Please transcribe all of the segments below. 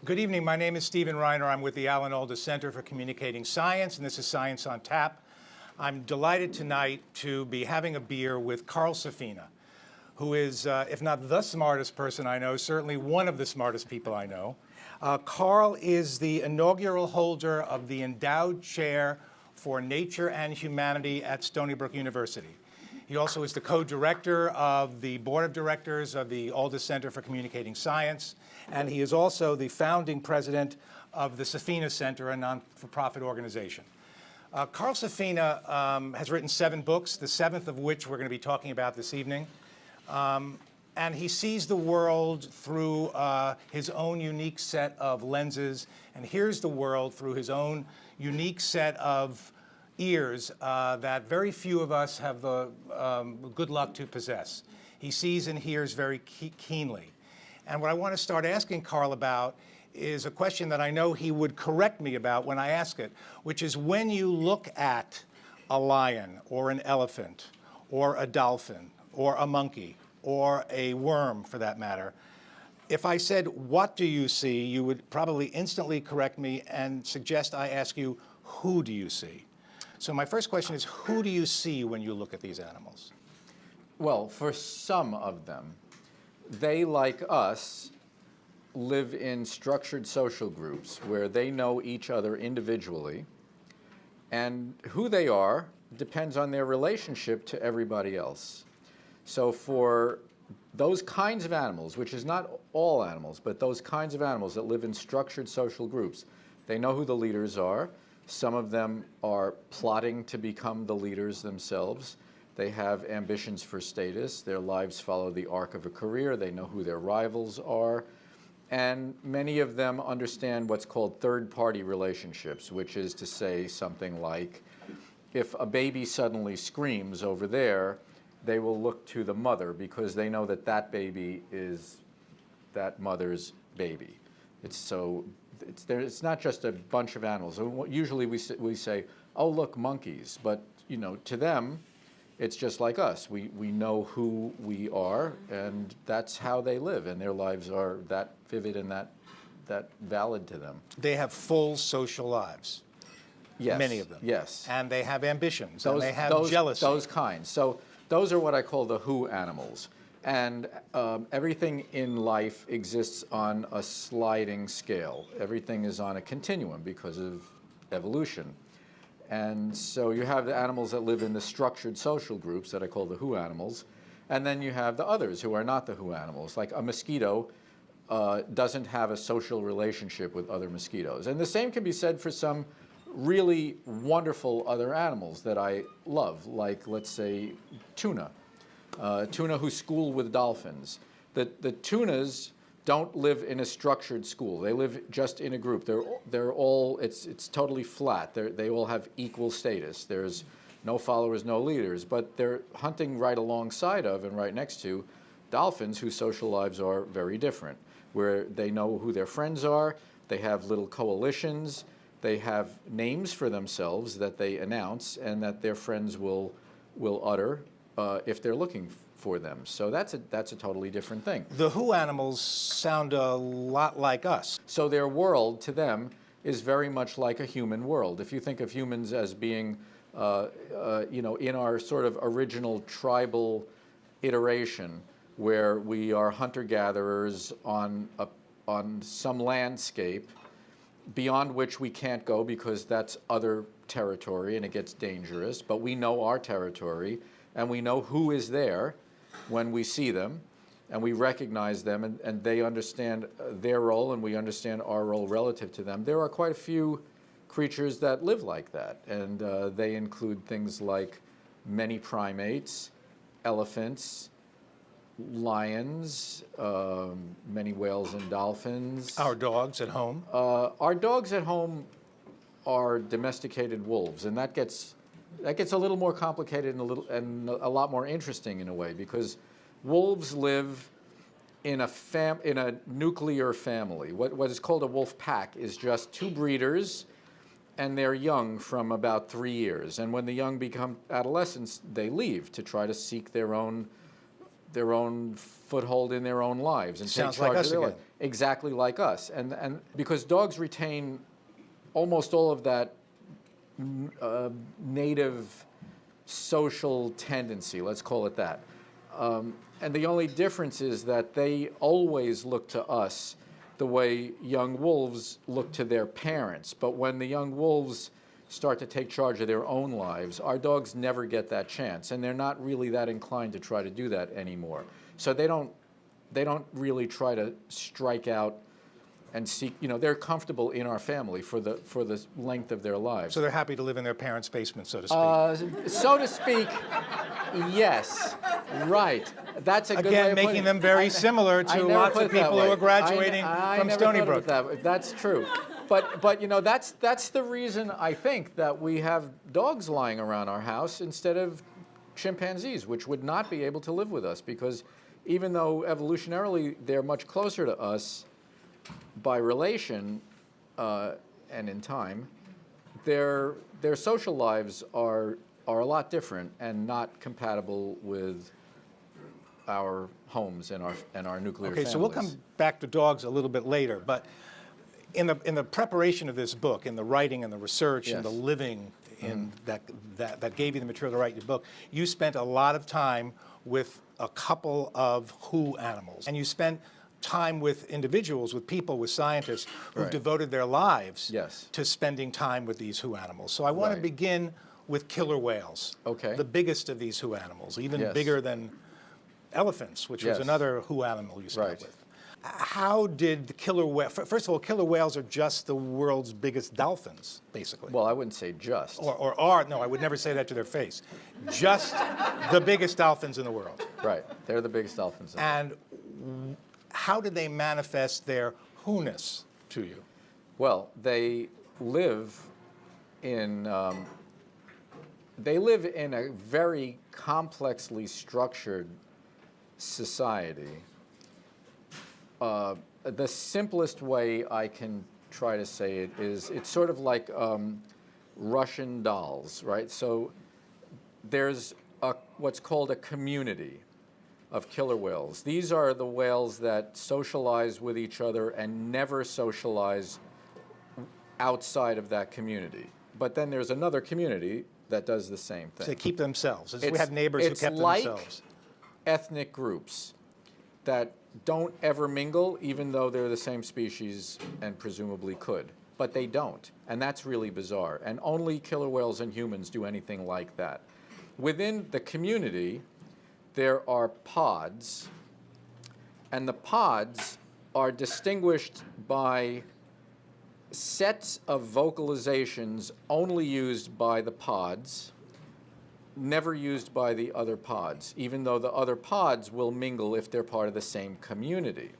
Good evening. My name is Stephen Reiner. I'm with the Alan Alda Center for Communicating Science, and this is Science on Tap. I'm delighted tonight to be having a beer with Carl Safina, who is, if not the smartest person I know, certainly one of the smartest people I know. Carl is the inaugural holder of the Endowed Chair for Nature and Humanity at Stony Brook University. He also is the co-director of the board of directors of the Alda Center for Communicating Science, and he is also the founding president of the Safina Center, a non-for-profit organization. Carl Safina has written 7 books, the 7th of which we're going to be talking about this evening. And he sees the world through his own unique set of lenses and hears the world through his own unique set of ears that very few of us have the good luck to possess. He sees and hears very keenly. And what I want to start asking Carl about is a question that I know he would correct me about when I ask it, which is when you look at a lion or an elephant or a dolphin or a monkey or a worm for that matter, if I said, what do you see, you would probably instantly correct me and suggest I ask you, who do you see? So my first question is, who do you see when you look at these animals? Well, for some of them, they, like us, live in structured social groups where they know each other individually, and who they are depends on their relationship to everybody else. So for those kinds of animals, which is not all animals, but those kinds of animals that live in structured social groups, they know who the leaders are. Some of them are plotting to become the leaders themselves. They have ambitions for status. Their lives follow the arc of a career. They know who their rivals are. And many of them understand what's called third-party relationships, which is to say something like, if a baby suddenly screams over there, they will look to the mother because they know that that baby is that mother's baby. It's not just a bunch of animals. Usually we say, oh, look, monkeys. But to them, it's just like us. We know who we are, and that's how they live, and their lives are that vivid and that valid to them. They have full social lives. Yes. Many of them. Yes. And they have ambitions, and they have jealousy. Those kinds. So those are what I call the who animals. And everything in life exists on a sliding scale. Everything is on a continuum because of evolution. And so you have the animals that live in the structured social groups that I call the who animals, and then you have the others who are not the who animals. Like a mosquito doesn't have a social relationship with other mosquitoes. And the same can be said for some really wonderful other animals that I love, like, let's say, tuna. Tuna who school with dolphins. The tunas don't live in a structured school. They live just in a group. They're all, it's totally flat. They all have equal status. There's no followers, no leaders, but they're hunting right alongside of and right next to dolphins whose social lives are very different, where they know who their friends are, they have little coalitions, they have names for themselves that they announce and that their friends will utter if they're looking for them. So that's a totally different thing. The who animals sound a lot like us. So their world to them is very much like a human world. If you think of humans as being, in our sort of original tribal iteration, where we are hunter-gatherers on some landscape beyond which we can't go because that's other territory and it gets dangerous, but we know our territory and we know who is there when we see them, and we recognize them, and they understand their role, and we understand our role relative to them. There are quite a few creatures that live like that, and they include things like many primates, elephants, lions, many whales and dolphins. Our dogs at home? Our dogs at home are domesticated wolves, and that gets a little more complicated and a lot more interesting in a way, because wolves live in a nuclear family. What is called a wolf pack is just two breeders and their young from about 3 years. And when the young become adolescents, they leave to try to seek their own foothold in their own lives and Sounds take charge like us of their again. life. Exactly like us. And because dogs retain almost all of that native social tendency, let's call it that. And the only difference is that they always look to us the way young wolves look to their parents. But when the young wolves start to take charge of their own lives, our dogs never get that chance, and they're not really that inclined to try to do that anymore. So they don't really try to strike out and seek, they're comfortable in our family for the length of their lives. So they're happy to live in their parents' basement, so to speak. So to speak, yes, right. That's a good way Again, of putting making it. them very similar I to never lots put of it that people who way. are graduating I from never Stony thought of Brook. it that way. That's true. But that's the reason I think that we have dogs lying around our house instead of chimpanzees, which would not be able to live with us, because even though evolutionarily they're much closer to us by relation and in time, their social lives are a lot different and not compatible with our homes and our nuclear Okay, families. so we'll come back to dogs a little bit later, but in the preparation of this book, in the writing and the research and the Yes. living in that gave you the material to write your book, you spent a lot of time with a couple of who animals, and you spent time with individuals, with people, with scientists who Right. devoted their lives Yes. to spending time with these who animals. So I want to Right. begin with killer whales, Okay. the biggest of these who animals, even Yes. bigger than elephants, which was Yes. another who animal you spent Right. with. How did the killer whale, first of all, killer whales are just the world's biggest dolphins, basically. Well, I wouldn't say just. Or are, no, I would never say that to their face. Just the biggest dolphins in the world. Right. They're the biggest dolphins. And how did they manifest their who-ness to you? Well, they live in a very complexly structured society. The simplest way I can try to say it is it's sort of like Russian dolls, right? So there's what's called a community of killer whales. These are the whales that socialize with each other and never socialize outside of that community. But then there's another community that does the same thing. They keep themselves. We It's- had neighbors who it's kept like themselves. ethnic groups that don't ever mingle, even though they're the same species and presumably could. But they don't, and that's really bizarre. And only killer whales and humans do anything like that. Within the community, there are pods, and the pods are distinguished by sets of vocalizations only used by the pods, never used by the other pods, even though the other pods will mingle if they're part of the same community.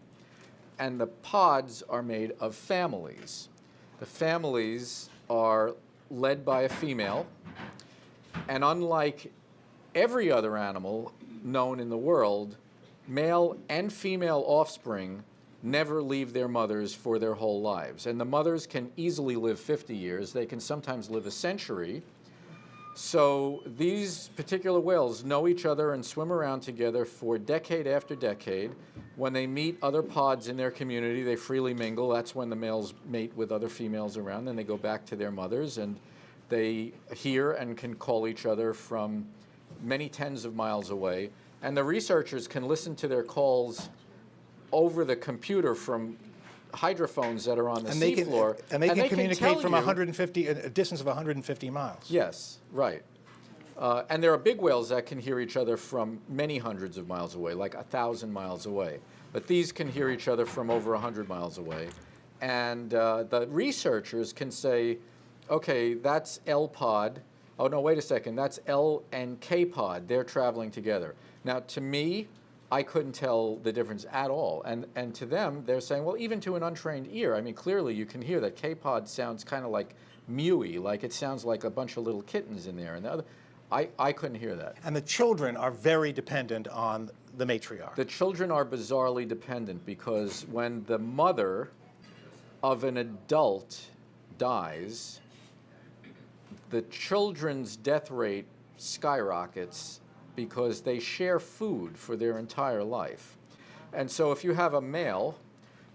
And the pods are made of families. The families are led by a female, and unlike every other animal known in the world, male and female offspring never leave their mothers for their whole lives. And the mothers can easily live 50 years. They can sometimes live a century. So these particular whales know each other and swim around together for decade after decade. When they meet other pods in their community, they freely mingle. That's when the males mate with other females around. Then they go back to their mothers, and they hear and can call each other from many tens of miles away. And the researchers can listen to their calls over the computer from hydrophones that are on the seafloor. And they can communicate tell from you- 150, a distance of 150 miles. Yes, right. And there are big whales that can hear each other from many hundreds of miles away, like 1,000 miles away. But these can hear each other from over 100 miles away. And the researchers can say, okay, that's L pod. Oh, no, wait a second. That's L and K pod. They're traveling together. Now, to me, I couldn't tell the difference at all. And to them, they're saying, well, even to an untrained ear, I mean, clearly you can hear that K pod sounds kind of like mewy, like it sounds like a bunch of little kittens in there. And the other, I couldn't hear that. And the children are very dependent on the matriarch. The children are bizarrely dependent because when the mother of an adult dies, the children's death rate skyrockets because they share food for their entire life. And so if you have a male,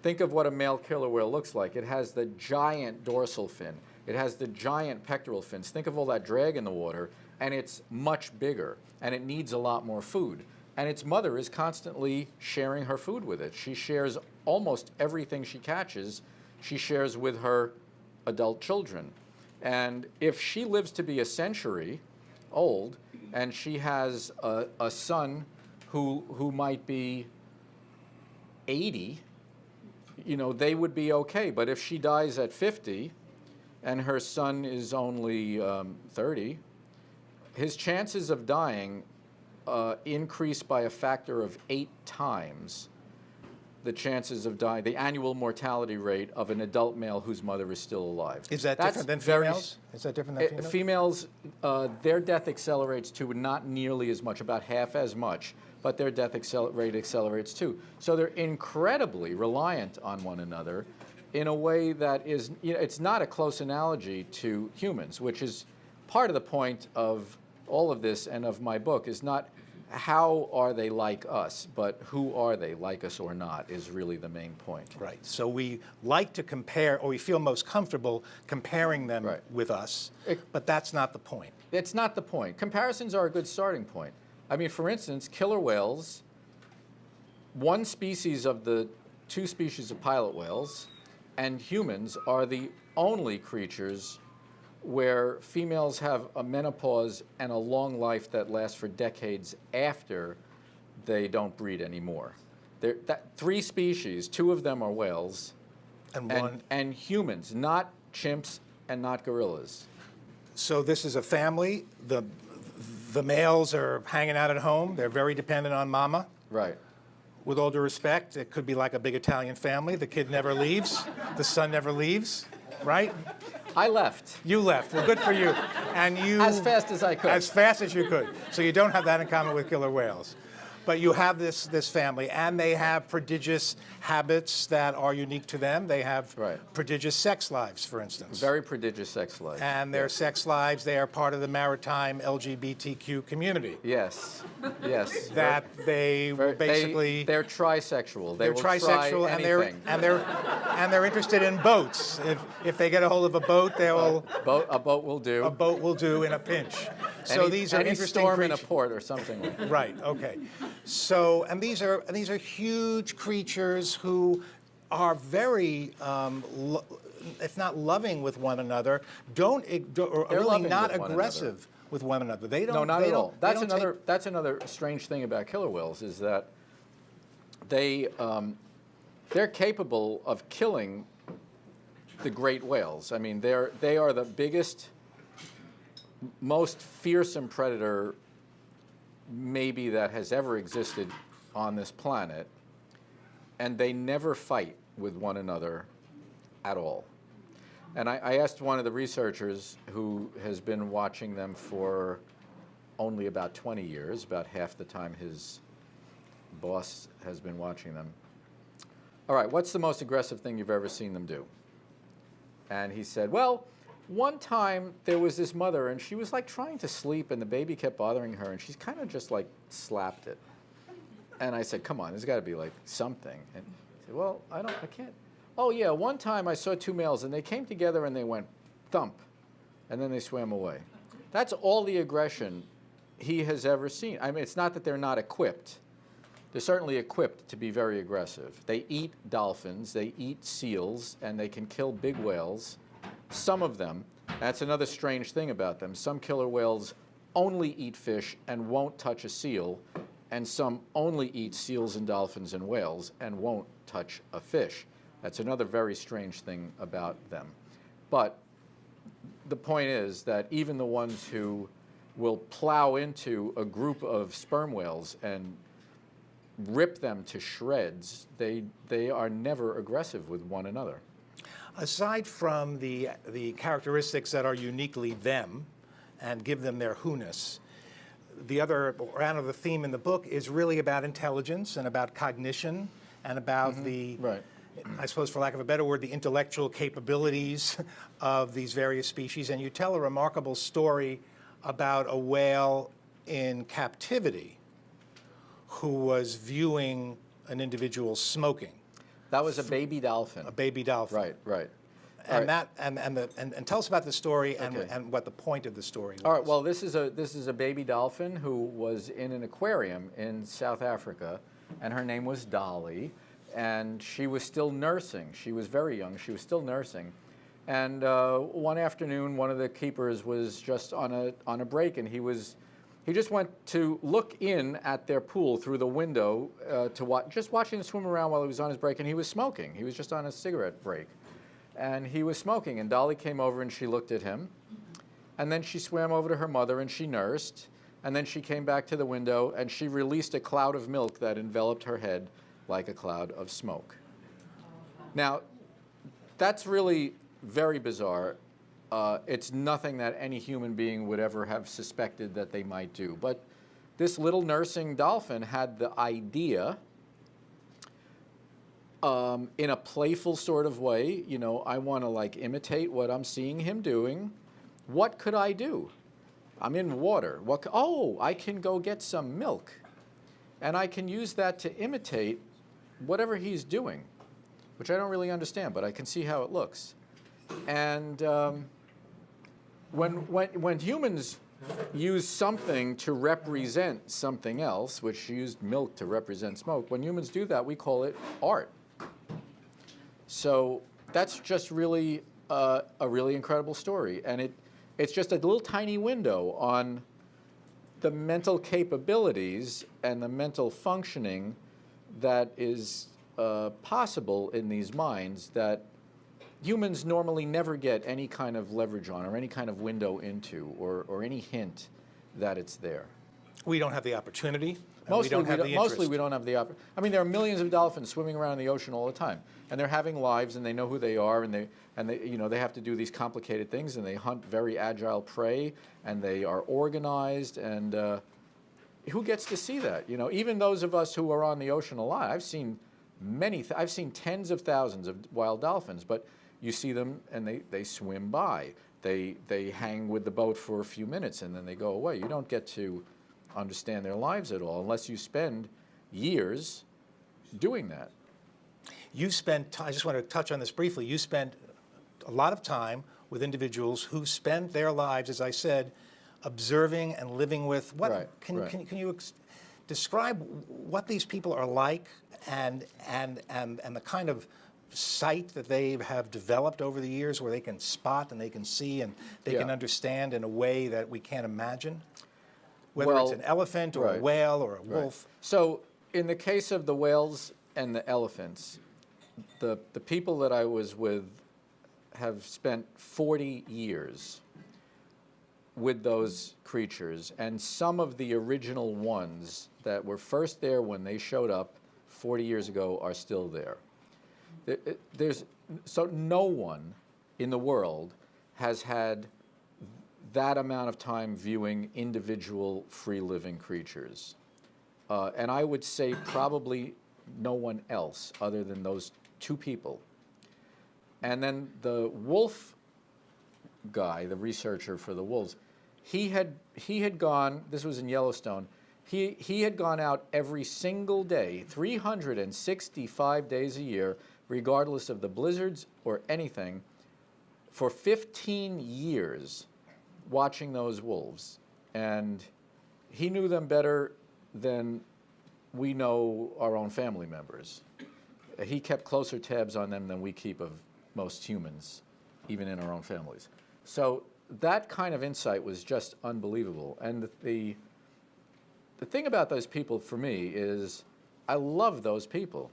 think of what a male killer whale looks like. It has the giant dorsal fin. It has the giant pectoral fins. Think of all that drag in the water, and it's much bigger, and it needs a lot more food. And its mother is constantly sharing her food with it. She shares almost everything she catches. She shares with her adult children. And if she lives to be a century old, and she has a son who might be 80, you know, they would be okay. But if she dies at 50 and her son is only 30, his chances of dying increase by a factor of 8 times the chances of dying, the annual mortality rate of an adult male whose mother is still alive. Is that That's different than very females? Is that different than females? Females, their death accelerates too, not nearly as much, about half as much, but their death rate accelerates too. So they're incredibly reliant on one another in a way that is, you know, it's not a close analogy to humans, which is part of the point of all of this and of my book, is not how are they like us, but who are they, like us or not, is really the main point. Right. So we like to compare, or we feel most comfortable comparing them Right. with us, but that's not the point. It's not the point. Comparisons are a good starting point. I mean, for instance, killer whales, one species of the 2 species of pilot whales, and humans are the only creatures where females have a menopause and a long life that lasts for decades after they don't breed anymore. 3 species, 2 of them are whales, and humans, not chimps and not gorillas. So this is a family. The males are hanging out at home. They're very dependent on mama. Right. With all due respect, it could be like a big Italian family. The kid never leaves. The son never leaves, right? I left. You left. Well, good for you. And you... As fast as I could. As fast as you could. So you don't have that in common with killer whales. But you have this family, and they have prodigious habits that are unique to them. They have Right. prodigious sex lives, for instance. Very prodigious sex life. And their sex lives, they are part of the maritime LGBTQ community. Yes, yes. That they will basically... They're trisexual. They They're will trisexual, try and anything. they're interested in boats. If they get a hold of a boat, they'll... A boat will do. A boat will do in a pinch. So these are any interesting storm in a creatures. port or something like that. Right. Okay. So, and these are huge creatures who are very, if not loving with one another, or They're really loving not with one aggressive with one another. They don't. No, not they at don't- all. they don't take- That's another strange thing about killer whales is that they're capable of killing the great whales. I mean, they are the biggest, most fearsome predator maybe that has ever existed on this planet, and they never fight with one another at all. And I asked one of the researchers who has been watching them for only about 20 years, about half the time his boss has been watching them. All right, what's the most aggressive thing you've ever seen them do? And he said, well, one time there was this mother and she was like trying to sleep and the baby kept bothering her and she's kind of just like slapped it. And I said, come on, there's got to be like something. And he said, well, I can't. Oh yeah, one time I saw 2 males and they came together and they went thump and then they swam away. That's all the aggression he has ever seen. I mean, it's not that they're not equipped. They're certainly equipped to be very aggressive. They eat dolphins, they eat seals, and they can kill big whales. Some of them, that's another strange thing about them, some killer whales only eat fish and won't touch a seal, and some only eat seals and dolphins and whales and won't touch a fish. That's another very strange thing about them. But the point is that even the ones who will plow into a group of sperm whales and rip them to shreds, they are never aggressive with one another. Aside from the characteristics that are uniquely them and give them their who-ness, the other round of the theme in the book is really about intelligence and about cognition and about the, Right. I suppose for lack of a better word, the intellectual capabilities of these various species. And you tell a remarkable story about a whale in captivity who was viewing an individual smoking. That was a baby dolphin. A baby dolphin. Right, right. And that and tell us about the story and, Okay. and what the point of the story was. All right. Well, this is a baby dolphin who was in an aquarium in South Africa, and her name was Dolly, and she was still nursing. She was very young. She was still nursing, and one afternoon, one of the keepers was just on a break, and he just went to look in at their pool through the window just watching them swim around while he was on his break, and he was smoking. He was just on a cigarette break. And he was smoking, and Dolly came over and she looked at him. And then she swam over to her mother and she nursed. And then she came back to the window and she released a cloud of milk that enveloped her head like a cloud of smoke. Now, that's really very bizarre. It's nothing that any human being would ever have suspected that they might do. But this little nursing dolphin had the idea, in a playful sort of way, you know, I want to like imitate what I'm seeing him doing. What could I do? I'm in water. I can go get some milk. And I can use that to imitate whatever he's doing, which I don't really understand, but I can see how it looks. And when humans use something to represent something else, which used milk to represent smoke, when humans do that, we call it art. So that's just really a really incredible story. And it's just a little tiny window on the mental capabilities and the mental functioning that is possible in these minds that humans normally never get any kind of leverage on or any kind of window into or any hint that it's there. We don't have the opportunity. And Mostly, we don't have the interest. mostly we don't have the opportunity. I mean, there are millions of dolphins swimming around in the ocean all the time, and they're having lives, and they know who they are, and they you know, they have to do these complicated things, and they hunt very agile prey, and they are organized, and who gets to see that? You know, even those of us who are on the ocean a lot, I've seen I've seen tens of thousands of wild dolphins, but you see them, and they swim by. They hang with the boat for a few minutes, and then they go away. You don't get to understand their lives at all unless you spend years doing that. You spent, I just want to touch on this briefly, you spent a lot of time with individuals who spent their lives, as I said, observing and living with what, Right, can right. you describe what these people are like and the kind of sight that they have developed over the years where they can spot and they can see and they can Yeah. understand in a way that we can't imagine? Whether Well, it's an elephant or a right. whale or a wolf. So in the case of the whales and the elephants, the people that I was with have spent 40 years with those creatures, and some of the original ones that were first there when they showed up 40 years ago are still there. So no one in the world has had that amount of time viewing individual free-living creatures. And I would say probably no one else other than those two people. And then the wolf guy, the researcher for the wolves, he had gone, this was in Yellowstone, he had gone out every single day, 365 days a year, regardless of the blizzards or anything, for 15 years watching those wolves. And he knew them better than we know our own family members. He kept closer tabs on them than we keep of most humans, even in our own families. So that kind of insight was just unbelievable. And the thing about those people for me is I love those people.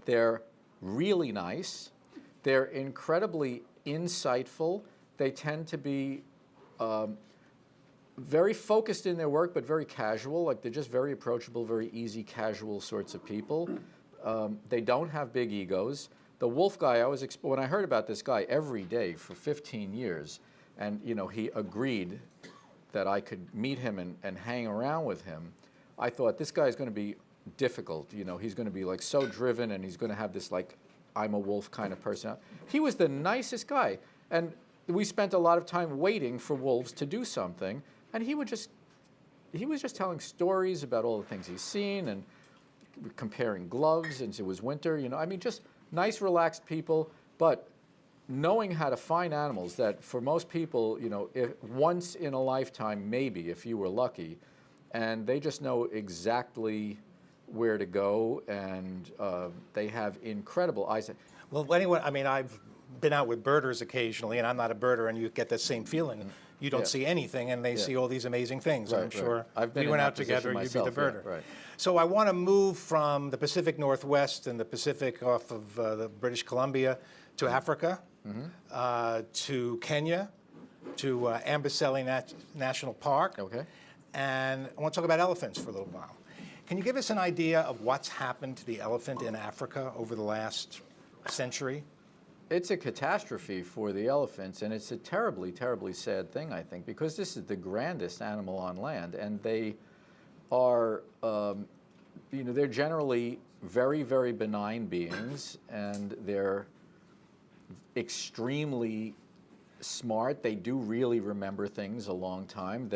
They're really nice. They're incredibly insightful. They tend to be very focused in their work, but very casual. Like they're just very approachable, very easy, casual sorts of people. They don't have big egos. The wolf guy, when I heard about this guy every day for 15 years, and he agreed that I could meet him and hang around with him, I thought this guy's going to be difficult. He's going to be like so driven, and he's going to have this like I'm a wolf kind of person. He was the nicest guy, and we spent a lot of time waiting for wolves to do something, and he was just telling stories about all the things he's seen and comparing gloves, and it was winter. I mean, just nice, relaxed people, but knowing how to find animals that for most people, if once in a lifetime, maybe, if you were lucky, and they just know exactly where to go, and they have incredible eyesight. Well, I mean, I've been out with birders occasionally, and I'm not a birder, and you get the same feeling. You don't see anything, and they see all these amazing things. Right, I'm sure I've been we in went that out together, position you'd be the myself, birder. yeah, right. So I want to move from the Pacific Northwest and the Pacific off of the British Columbia to Africa, to Kenya, to Amboseli National Park. Okay. And I want to talk about elephants for a little while. Can you give us an idea of what's happened to the elephant in Africa over the last century? It's a catastrophe for the elephants, and it's a terribly, terribly sad thing, I think, because this is the grandest animal on land, and they are, they're generally very, very benign beings, and they're extremely smart. They do really remember things a long time.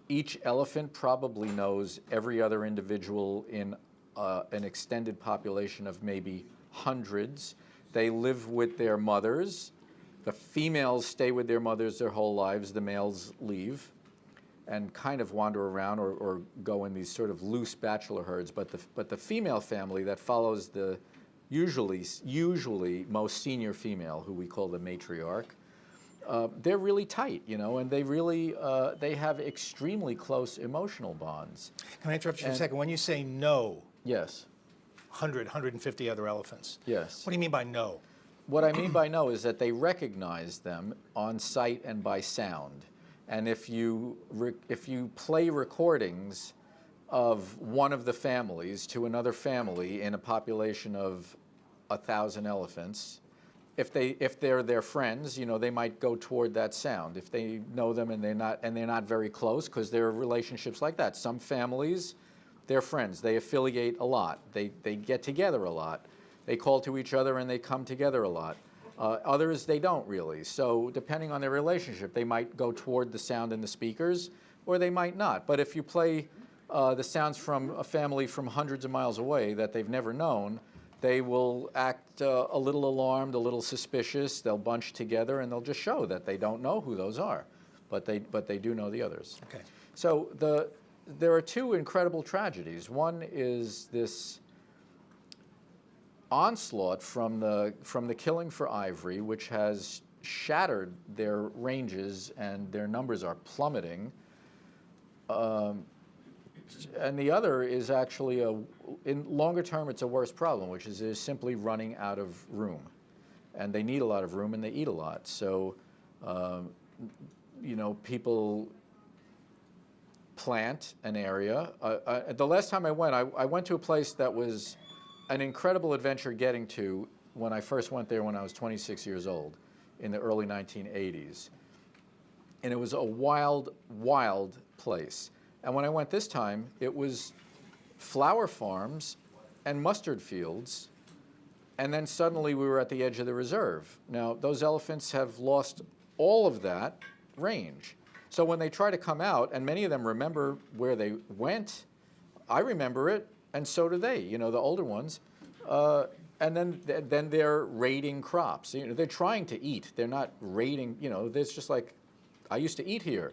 Each elephant probably knows every other individual in an extended population of maybe hundreds. They live with their mothers. The females stay with their mothers their whole lives. The males leave and kind of wander around or go in these sort of loose bachelor herds. But the female family that follows the usually most senior female, who we call the matriarch, they're really tight, and they have extremely close emotional bonds. Can I interrupt you for a second? When you say no, Yes. 150 other elephants. Yes. What do you mean by no? What I mean by no is that they recognize them on sight and by sound. And if you play recordings of one of the families to another family in a population of 1,000 elephants, if they're their friends, they might go toward that sound. If they know them and they're not very close, because there are relationships like that. Some families, they're friends. They affiliate a lot. They get together a lot. They call to each other and they come together a lot. Others, they don't really. So depending on their relationship, they might go toward the sound in the speakers, or they might not. But if you play the sounds from a family from hundreds of miles away that they've never known, they will act a little alarmed, a little suspicious. They'll bunch together and they'll just show that they don't know who those are, but they do know the others. Okay. So there are two incredible tragedies. One is this onslaught from the killing for ivory, which has shattered their ranges and their numbers are plummeting. And the other is actually in longer term, it's a worse problem, which is they're simply running out of room, and they need a lot of room and they eat a lot. So, people plant an area. The last time I went to a place that was an incredible adventure getting to when I first went there when I was 26 years old in the early 1980s. And it was a wild, wild place. And when I went this time, it was flower farms and mustard fields, and then suddenly we were at the edge of the reserve. Now, those elephants have lost all of that range. So when they try to come out, and many of them remember where they went, I remember it, and so do they, the older ones. And then they're raiding crops. They're trying to eat. They're not raiding, there's just like, I used to eat here.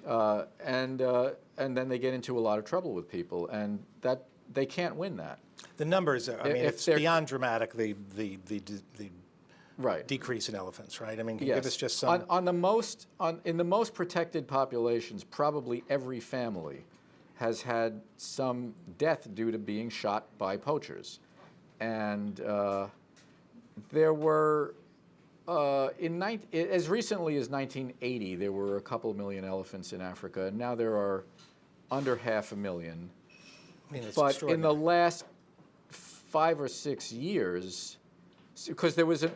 And then they get into a lot of trouble with people, and that they can't win that. The numbers, it's beyond dramatic, the right. decrease in elephants, right? I mean, can Yes. you give us just some... In the most protected populations, probably every family has had some death due to being shot by poachers. And there were, as recently as 1980, there were a couple million elephants in Africa, and now there are under 500,000. I mean, it's But in the extraordinary. last 5 or 6 years, because there was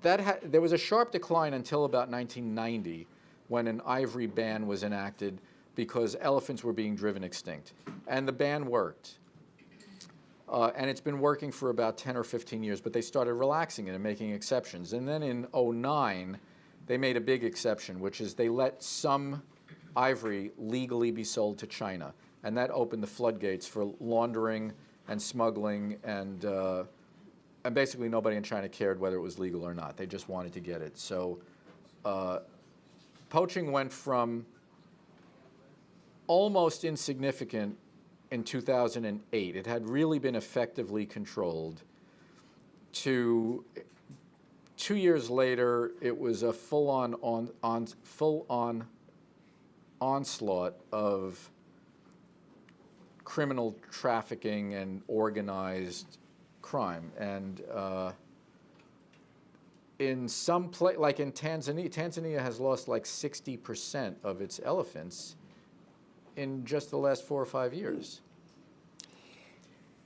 there was a sharp decline until about 1990, when an ivory ban was enacted because elephants were being driven extinct, and the ban worked. And it's been working for about 10 or 15 years, but they started relaxing it and making exceptions. And then in '09, they made a big exception, which is they let some ivory legally be sold to China. And that opened the floodgates for laundering and smuggling, and basically nobody in China cared whether it was legal or not. They just wanted to get it. So poaching went from almost insignificant in 2008, it had really been effectively controlled, to 2 years later, it was a full-on onslaught of criminal trafficking and organized crime. And in some place, like in Tanzania has lost like 60% of its elephants in just the last 4 or 5 years.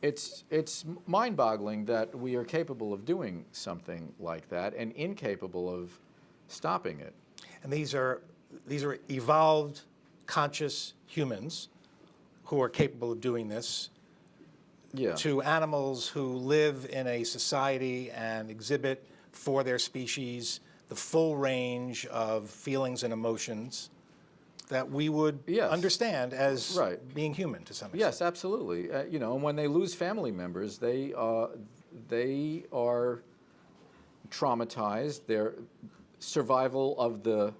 It's mind-boggling that we are capable of doing something like that and incapable of stopping it. And these are evolved, conscious humans who are capable of doing this, to animals who live in a society and exhibit for their species the full range of feelings and emotions that we would understand as being human to some extent. Yes, absolutely. You know, and when they lose family members, they are traumatized. Their survival of the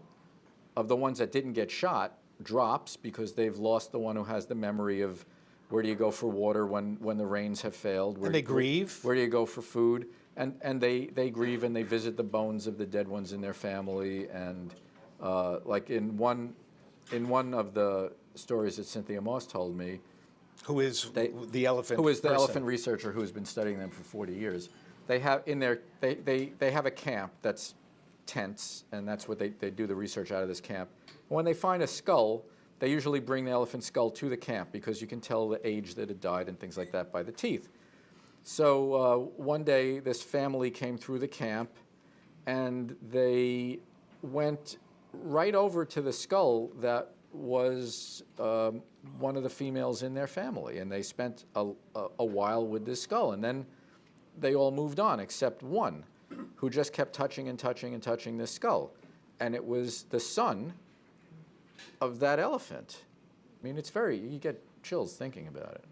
ones that didn't get shot drops because they've lost the one who has the memory of where do you go for water when the rains have failed. And they grieve. Where do you go for food? And they grieve, and they visit the bones of the dead ones in their family. And like in one of the stories that Cynthia Moss told me, who is the elephant elephant researcher who has been studying them for 40 years. They have they have a camp that's tents, and that's what they do the research out of this camp. When they find a skull, they usually bring the elephant skull to the camp because you can tell the age that it died and things like that by the teeth. So one day this family came through the camp, and they went right over to the skull that was one of the females in their family, and they spent a while with this skull, and then they all moved on except one who just kept touching and touching and touching this skull, and it was the son of that elephant. I mean, you get chills thinking about it.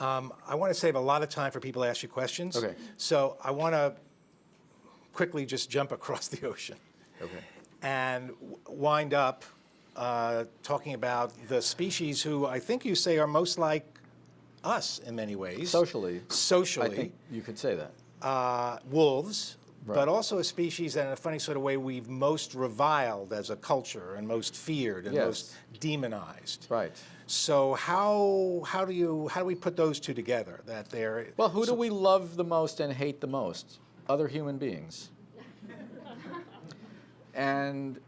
I want to save a lot of time for people to ask you questions. Okay. So I want to quickly just jump across the ocean. Okay. And wind up talking about the species who I think you say are most like us in many ways. Socially. Socially. I think you could say that. Wolves, Right. but also a species that in a funny sort of way we've most reviled as a culture and most feared and most demonized. Right. So how do we put those two together? That they're Well, who do we love the most and hate the most? Other human beings. And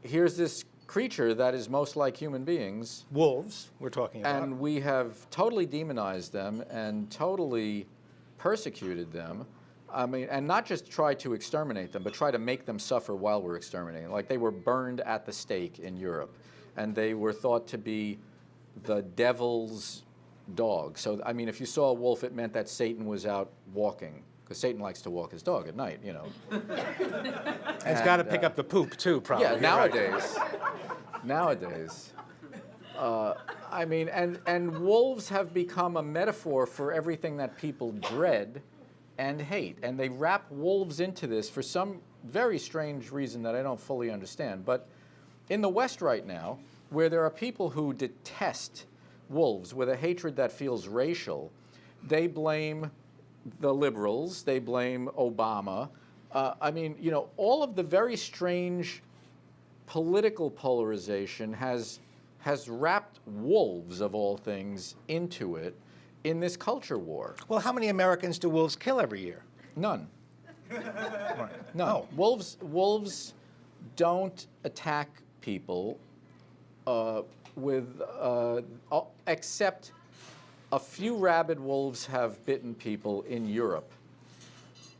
here's this creature that is most like human beings. Wolves, we're talking about. And we have totally demonized them and totally persecuted them. I mean, and not just try to exterminate them, but try to make them suffer while we're exterminating. Like they were burned at the stake in Europe, and they were thought to be the devil's dog. So, I mean, if you saw a wolf, it meant that Satan was out walking, because Satan likes to walk his dog at night, you know. And it's got to pick up the poop too, probably. Yeah, nowadays. I mean, and wolves have become a metaphor for everything that people dread and hate. And they wrap wolves into this for some very strange reason that I don't fully understand. But in the West right now, where there are people who detest wolves with a hatred that feels racial, they blame the liberals, they blame Obama. I mean, you know, all of the very strange political polarization has wrapped wolves, of all things, into it in this culture war. Well, how many Americans do wolves kill every year? None. Right. No. Wolves don't attack people except a few rabid wolves have bitten people in Europe.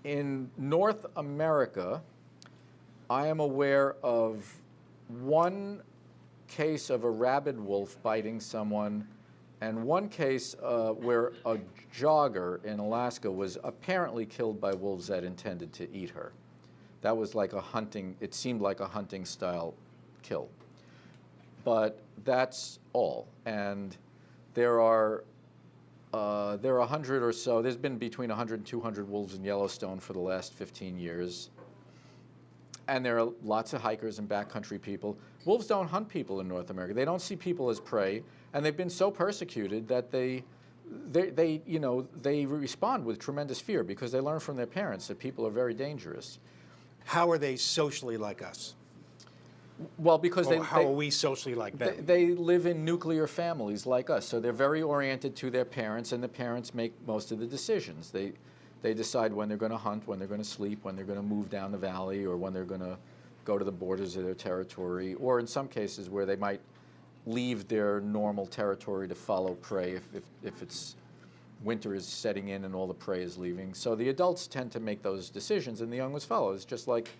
In North America, I am aware of one case of a rabid wolf biting someone, and one case where a jogger in Alaska was apparently killed by wolves that intended to eat her. That was like a hunting, it seemed like a hunting style kill. But that's all. And there are 100 or so, there's been between 100 and 200 wolves in Yellowstone for the last 15 years. And there are lots of hikers and backcountry people. Wolves don't hunt people in North America. They don't see people as prey, and they've been so persecuted that they respond with tremendous fear because they learn from their parents that people are very dangerous. How are they socially like us? Well, because How are we socially like them? They live in nuclear families like us, so they're very oriented to their parents, and the parents make most of the decisions. They decide when they're going to hunt, when they're going to sleep, when they're going to move down the valley, or when they're going to go to the borders of their territory, or in some cases where they might leave their normal territory to follow prey if it's winter is setting in and all the prey is leaving. So the adults tend to make those decisions, and the young ones follow. It's just like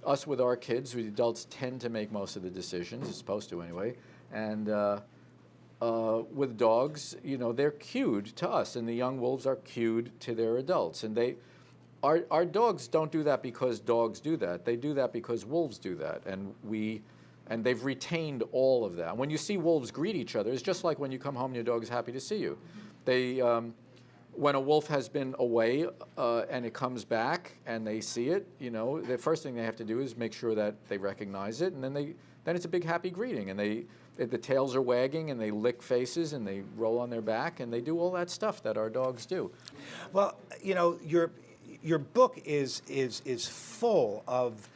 us with our kids. The adults tend to make most of the decisions, they're supposed to anyway, and with dogs, they're cued to us, and the young wolves are cued to their adults. And our dogs don't do that because dogs do that. They do that because wolves do that, and they've retained all of that. When you see wolves greet each other, it's just like when you come home and your dog is happy to see you. When a wolf has been away and it comes back and they see it, the first thing they have to do is make sure that they recognize it, and then it's a big happy greeting, and the tails are wagging, and they lick faces, and they roll on their back, and they do all that stuff that our dogs do. Well, your book is full of,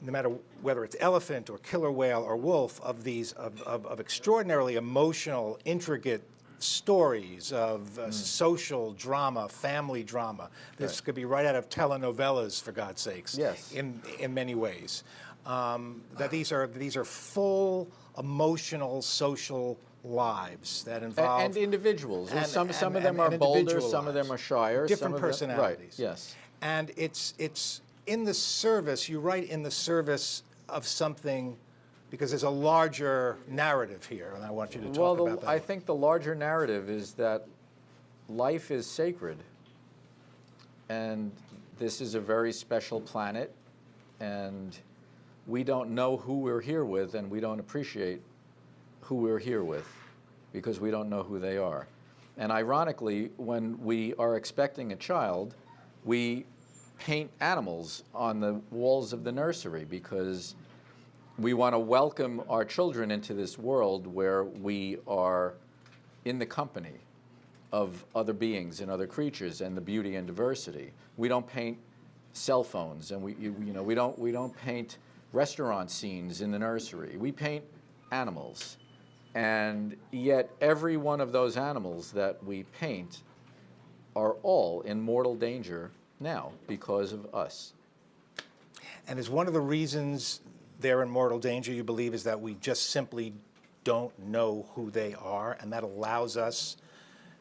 no matter whether it's elephant or killer whale or wolf, of these of extraordinarily emotional, intricate stories of social drama, family drama. This could be right out of telenovelas, for God's sakes. Yes. In many ways, that these are full, emotional, social lives that involve and individuals. and- some and- of them and are bolder, individual some of them lives. are shyer. Different some of them, personalities. Right. Yes. And it's in the service. You write in the service of something, because there's a larger narrative here, and I want you to talk about that. I think the larger narrative is that life is sacred, and this is a very special planet, and we don't know who we're here with, and we don't appreciate who we're here with because we don't know who they are. And ironically, when we are expecting a child, we paint animals on the walls of the nursery because we want to welcome our children into this world where we are in the company of other beings and other creatures and the beauty and diversity. We don't paint cell phones, and we don't paint restaurant scenes in the nursery. We paint animals, and yet every one of those animals that we paint are all in mortal danger now because of us. And is one of the reasons they're in mortal danger, you believe, is that we just simply don't know who they are, and that allows us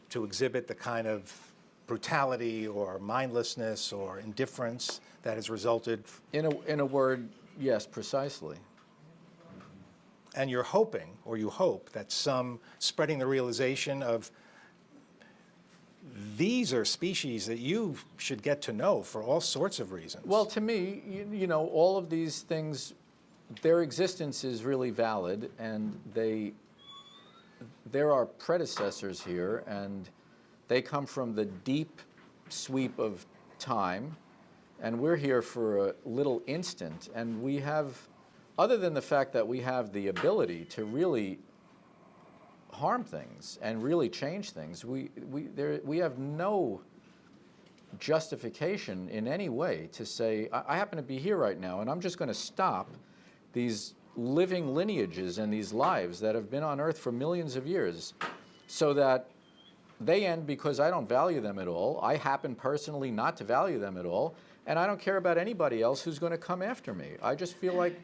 to exhibit the kind of brutality or mindlessness or indifference that has resulted. In a word, yes, precisely. And you're hoping, or you hope, that some spreading the realization of these are species that you should get to know for all sorts of reasons. Well, to me, all of these things, their existence is really valid, and there are predecessors here, and they come from the deep sweep of time, and we're here for a little instant, and we have, other than the fact that we have the ability to really harm things and really change things, we have no justification in any way to say, I happen to be here right now, and I'm just going to stop these living lineages and these lives that have been on Earth for millions of years so that they end because I don't value them at all. I happen personally not to value them at all, and I don't care about anybody else who's going to come after me. I just feel like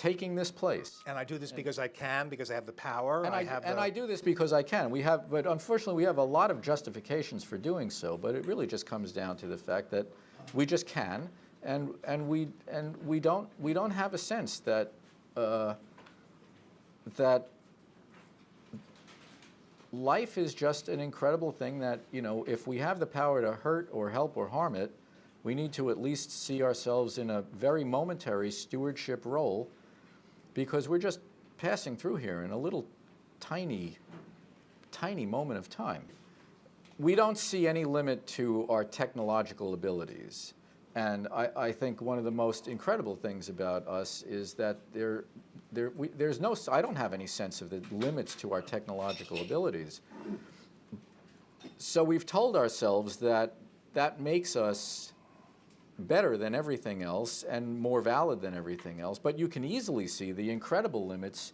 taking this place. And I do this because I can, because I have the power. And I do this because I can. But unfortunately, we have a lot of justifications for doing so. But it really just comes down to the fact that we just can, and we don't have a sense that that life is just an incredible thing. That if we have the power to hurt or help or harm it, we need to at least see ourselves in a very momentary stewardship role, because we're just passing through here in a little tiny moment of time. We don't see any limit to our technological abilities. And I think one of the most incredible things about us is that I don't have any sense of the limits to our technological abilities. So we've told ourselves that makes us better than everything else and more valid than everything else. But you can easily see the incredible limits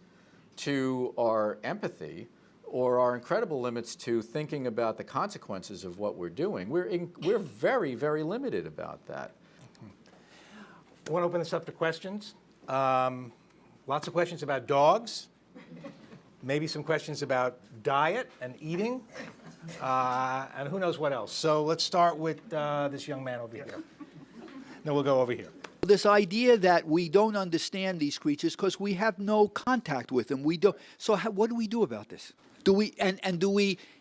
to our empathy, or our incredible limits to thinking about the consequences of what we're doing. We're very, very limited about that. I want to open this up to questions. Lots of questions about dogs, maybe some questions about diet and eating, and who knows what else. So let's start with this young man over here. Then we'll go over here. This idea that we don't understand these creatures because we have no contact with them. We don't. So what do we do about this? Do we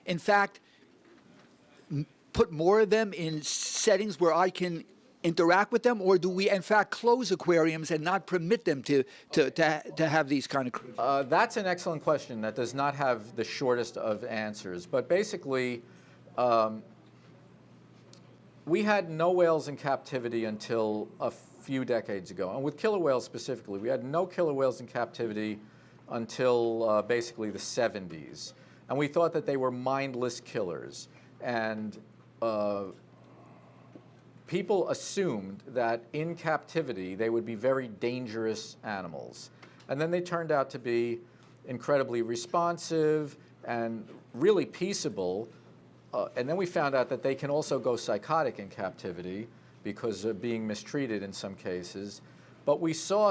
in fact put more of them in settings where I can interact with them, or do we in fact close aquariums and not permit them to have these kind of creatures? That's an excellent question that does not have the shortest of answers. But basically, we had no whales in captivity until a few decades ago. And with killer whales specifically, we had no killer whales in captivity until basically the 70s. And we thought that they were mindless killers. And people assumed that in captivity they would be very dangerous animals. And then they turned out to be incredibly responsive and really peaceable. And then we found out that they can also go psychotic in captivity because of being mistreated in some cases. But we saw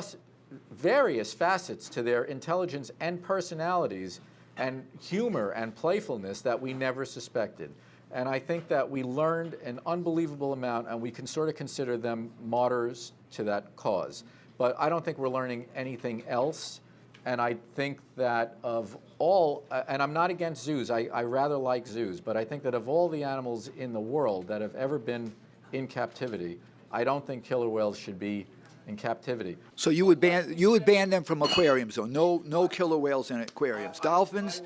various facets to their intelligence and personalities and humor and playfulness that we never suspected. And I think that we learned an unbelievable amount, and we can sort of consider them martyrs to that cause. But I don't think we're learning anything else. And I think that of all, and I'm not against zoos, I rather like zoos, but I think that of all the animals in the world that have ever been in captivity, I don't think killer whales should be in captivity. So you would ban them from aquariums, though. No killer whales in aquariums. Dolphins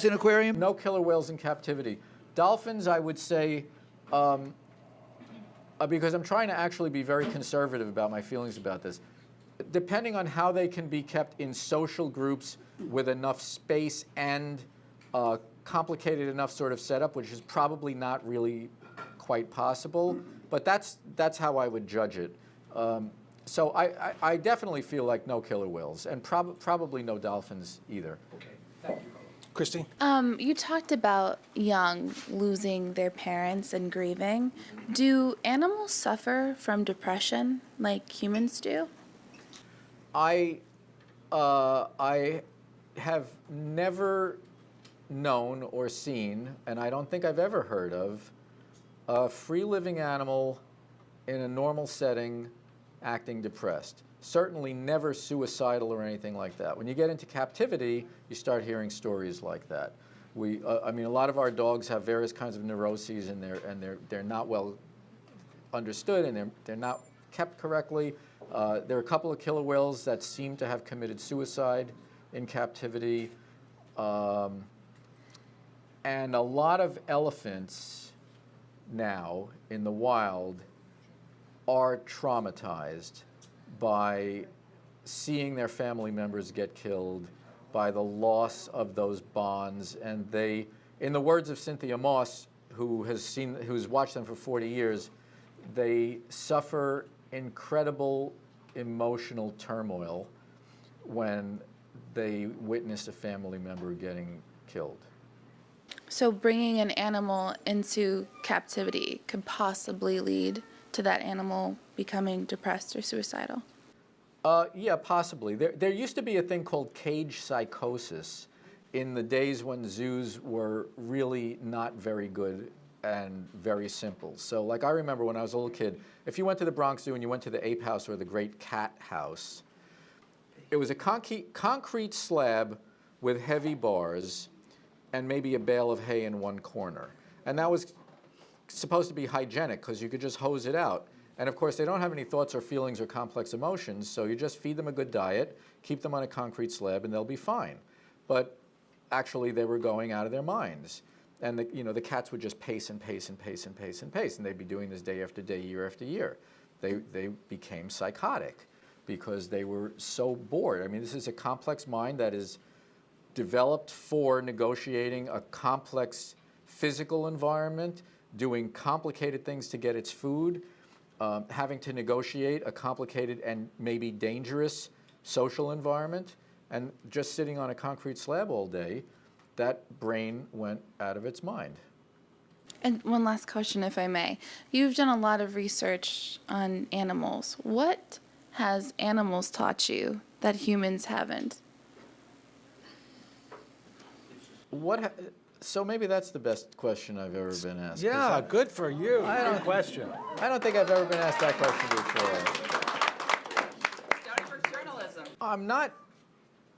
in aquarium? No killer whales in captivity. Dolphins, I would say, because I'm trying to actually be very conservative about my feelings about this, depending on how they can be kept in social groups with enough space and complicated enough sort of setup, which is probably not really quite possible, but that's how I would judge it. So I definitely feel like no killer whales, and probably no dolphins either. Okay, thank you. Christy? You talked about young losing their parents and grieving. Do animals suffer from depression like humans do? I have never known or seen, and I don't think I've ever heard of, a free-living animal in a normal setting acting depressed. Certainly never suicidal or anything like that. When you get into captivity, you start hearing stories like that. I mean, a lot of our dogs have various kinds of neuroses, and they're not well understood, and they're not kept correctly. There are a couple of killer whales that seem to have committed suicide in captivity, and a lot of elephants now in the wild are traumatized by seeing their family members get killed, by the loss of those bonds. And they, in the words of Cynthia Moss, who's watched them for 40 years, they suffer incredible emotional turmoil when they witness a family member getting killed. So bringing an animal into captivity could possibly lead to that animal becoming depressed or suicidal? Yeah, possibly. There used to be a thing called cage psychosis in the days when zoos were really not very good and very simple. So like I remember when I was a little kid, if you went to the Bronx Zoo and you went to the Ape House or the Great Cat House, it was a concrete slab with heavy bars and maybe a bale of hay in one corner. And that was supposed to be hygienic because you could just hose it out. And of course, they don't have any thoughts or feelings or complex emotions, so you just feed them a good diet, keep them on a concrete slab, and they'll be fine. But actually, they were going out of their minds. And the cats would just pace and pace and pace and pace and pace, and they'd be doing this day after day, year after year. They became psychotic because they were so bored. I mean, this is a complex mind that is developed for negotiating a complex physical environment, doing complicated things to get its food, having to negotiate a complicated and maybe dangerous social environment, and just sitting on a concrete slab all day, that brain went out of its mind. And one last question, if I may. You've done a lot of research on animals. What has animals taught you that humans haven't? So maybe that's the best question I've ever been asked. Yeah, good for you. Good question. I don't think I've ever been asked that question before. Stony Brook journalism. I'm not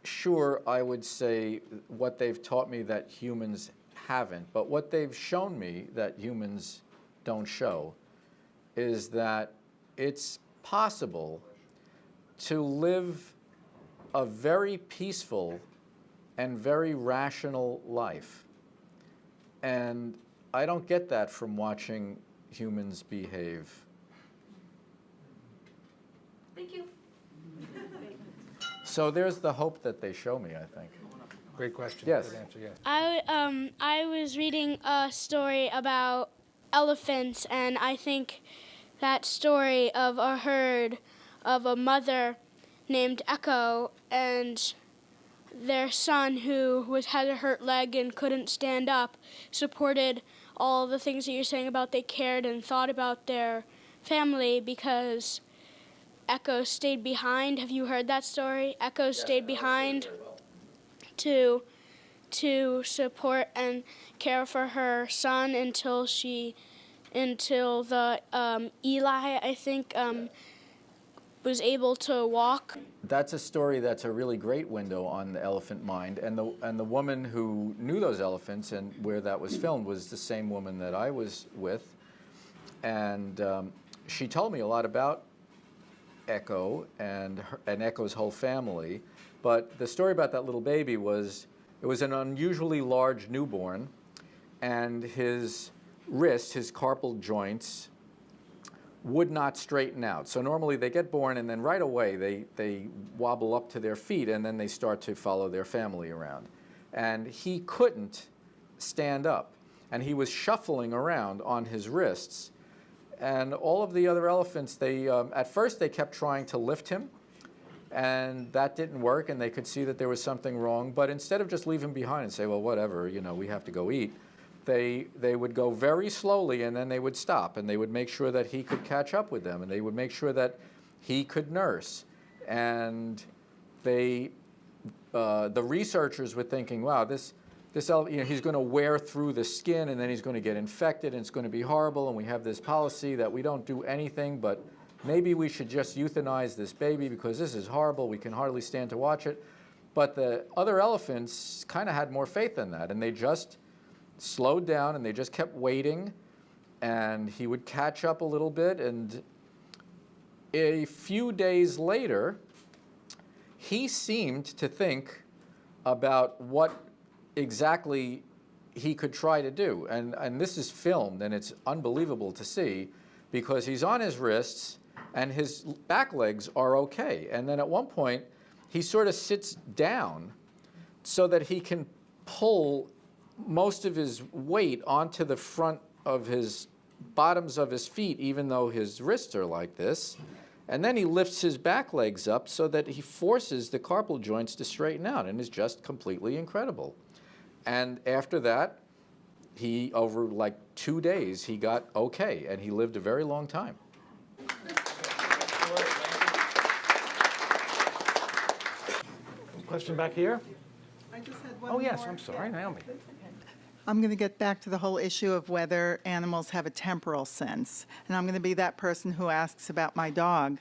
sure I would say what they've taught me that humans haven't, but what they've shown me that humans don't show is that it's possible to live a very peaceful and very rational life. And I don't get that from watching humans behave. Thank you. So there's the hope that they show me, I think. Great question. Yes. Good answer, yes. I was reading a story about elephants, and I think that story of a herd of a mother named Echo and their son who had a hurt leg and couldn't stand up supported all the things that you're saying about they cared and thought about their family because Echo stayed behind. Have you heard that story? Echo stayed behind to support and care for her son until the Eli, I think, was able to walk. That's a story that's a really great window on the elephant mind, and the woman who knew those elephants and where that was filmed was the same woman that I was with, and she told me a lot about Echo and Echo's whole family. But the story about that little baby was, it was an unusually large newborn, and his wrist, his carpal joints, would not straighten out. So normally they get born and then right away they wobble up to their feet and then they start to follow their family around. And he couldn't stand up, and he was shuffling around on his wrists. And all of the other elephants, at first they kept trying to lift him, and that didn't work, and they could see that there was something wrong. But instead of just leave him behind and say, well, whatever, we have to go eat, they would go very slowly, and then they would stop, and they would make sure that he could catch up with them, and they would make sure that he could nurse. And the researchers were thinking, wow, this he's going to wear through the skin, and then he's going to get infected, and it's going to be horrible, and we have this policy that we don't do anything, but maybe we should just euthanize this baby because this is horrible. We can hardly stand to watch it. But the other elephants kind of had more faith in that, and they just slowed down, and they just kept waiting, and he would catch up a little bit, and a few days later, he seemed to think about what exactly he could try to do. And this is filmed, and it's unbelievable to see because he's on his wrists, and his back legs are okay. And then at one point, he sort of sits down so that he can pull most of his weight onto the front of his bottoms of his feet, even though his wrists are like this. And then he lifts his back legs up so that he forces the carpal joints to straighten out, and it's just completely incredible. And after that, over like 2 days, he got okay, and he lived a very long time. question back here? I just had one Oh, yes, more. I'm sorry, Naomi. I'm going to get back to the whole issue of whether animals have a temporal sense. And I'm going to be that person who asks about my dog.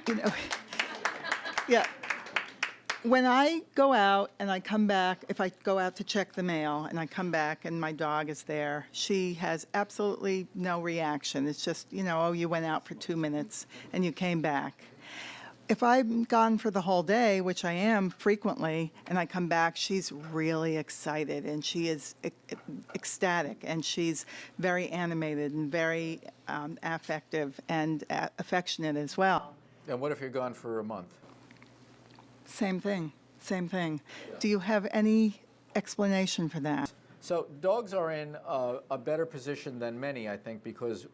You know, yeah. When I go out and I come back, if I go out to check the mail and I come back and my dog is there, she has absolutely no reaction. It's just, you know, oh, you went out for 2 minutes and you came back. If I'm gone for the whole day, which I am frequently, and I come back, she's really excited and she is ecstatic and she's very animated and very affective and affectionate as well. And what if you're gone for a month? Same thing, same thing. Do you have any explanation for that? So dogs are in a better position than many, I think, because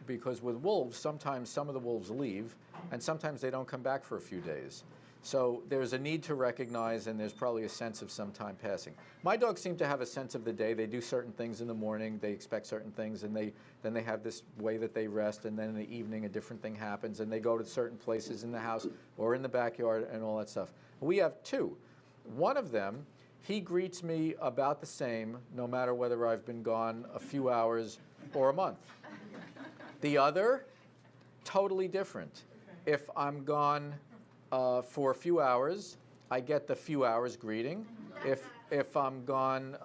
with wolves, sometimes some of the wolves leave, and sometimes they don't come back for a few days. So there's a need to recognize, and there's probably a sense of some time passing. My dogs seem to have a sense of the day. They do certain things in the morning. They expect certain things, and then they have this way that they rest, and then in the evening a different thing happens, and they go to certain places in the house or in the backyard and all that stuff. We have two. One of them, he greets me about the same, no matter whether I've been gone a few hours or a month. The other, totally different. If I'm gone for a few hours, I get the few hours greeting. If I'm gone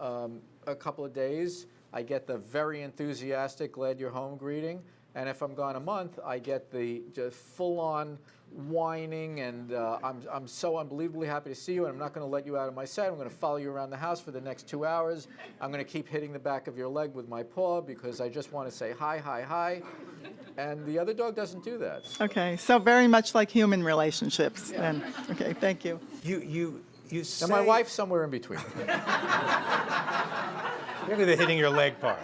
a couple of days, I get the very enthusiastic, glad you're home greeting. And if I'm gone a month, I get the just full-on whining and I'm so unbelievably happy to see you and I'm not going to let you out of my sight. I'm going to follow you around the house for the next 2 hours. I'm going to keep hitting the back of your leg with my paw because I just want to say hi, hi, hi. And the other dog doesn't do that. Okay, so very much like human relationships then. Okay, thank you. You say... And my wife's somewhere in between. Maybe the hitting your leg part.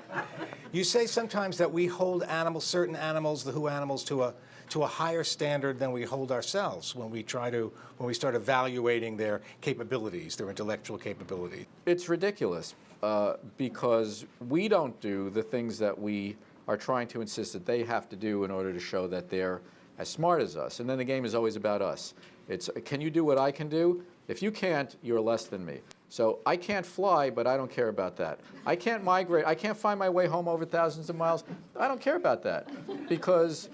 You say sometimes that we hold animals, certain animals, the who animals, to a higher standard than we hold ourselves when we start evaluating their capabilities, their intellectual capabilities. It's ridiculous because we don't do the things that we are trying to insist that they have to do in order to show that they're as smart as us. And then the game is always about us. It's, can you do what I can do? If you can't, you're less than me. So I can't fly, but I don't care about that. I can't migrate. I can't find my way home over thousands of miles. I don't care about that because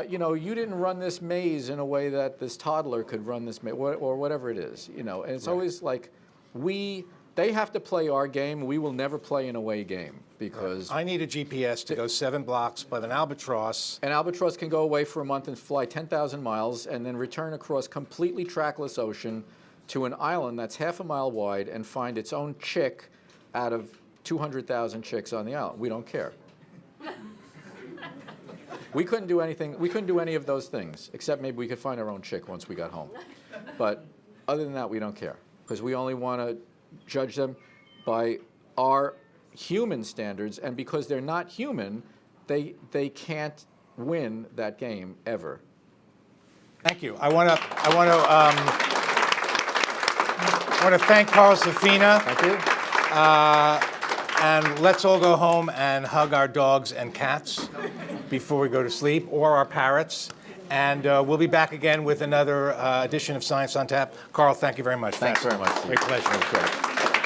you know, you didn't run this maze in a way that this toddler could run this maze, or whatever it is. You know, and it's always like they have to play our game. We will never play an away game because I need a GPS to go 7 blocks, but an albatross. an albatross can go away for a month and fly 10,000 miles and then return across completely trackless ocean to an island that's half a mile wide and find its own chick out of 200,000 chicks on the island. We don't care. We couldn't do anything. We couldn't do any of those things, except maybe we could find our own chick once we got home. But other than that, we don't care because we only want to judge them by our human standards, and because they're not human, they can't win that game ever. Thank you. I want to thank Carl Safina. Thank you. And let's all go home and hug our dogs and cats before we go to sleep, or our parrots. And we'll be back again with another edition of Science on Tap. Carl, thank you very much. Thanks very much. Great pleasure. Great.